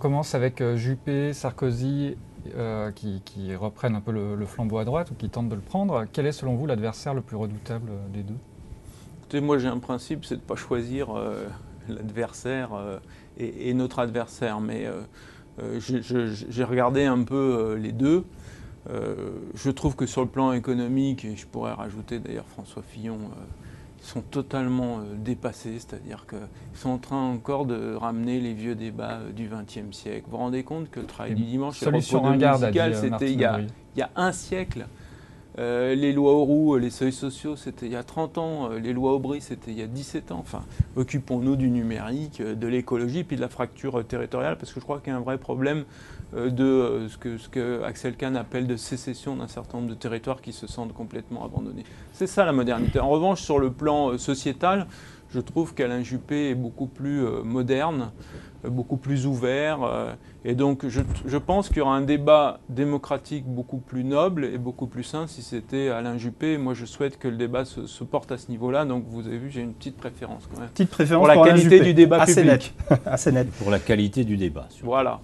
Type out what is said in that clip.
commence avec Juppé, Sarkozy, qui reprennent un peu le flambeau à droite ou qui tentent de le prendre. Quel est selon vous l'adversaire le plus redoutable des deux? Écoutez, moi j'ai un principe, c'est de ne pas choisir l'adversaire et notre adversaire. Mais j'ai regardé un peu les deux. Je trouve que sur le plan économique, et je pourrais rajouter d'ailleurs François Fillon, ils sont totalement dépassés, c'est-à-dire qu'ils sont en train encore de ramener les vieux débats du XXe siècle. Vous vous rendez compte que le travail du dimanche et le repos dominical, c'était il y a un siècle. Les lois Auroux, les seuils sociaux, c'était il y a 30 ans. Les lois Aubry, c'était il y a 17 ans. Enfin, occupons-nous du numérique, de l'écologie, puis de la fracture territoriale, parce que je crois qu'il y a un vrai problème de ce que Axel Kahn appelle de sécession d'un certain nombre de territoires qui se sentent complètement abandonnés. C'est ça la modernité. En revanche, sur le plan sociétal, je trouve qu'Alain Juppé est beaucoup plus moderne, beaucoup plus ouvert. Et donc je pense qu'il y aura un débat démocratique beaucoup plus noble et beaucoup plus sain si c'était Alain Juppé. Moi, je souhaite que le débat se porte à ce niveau-là. Donc vous avez vu, j'ai une petite préférence quand même. Petite préférence pour la qualité du débat assez public. Net. Assez net. Pour la qualité du débat. Voilà.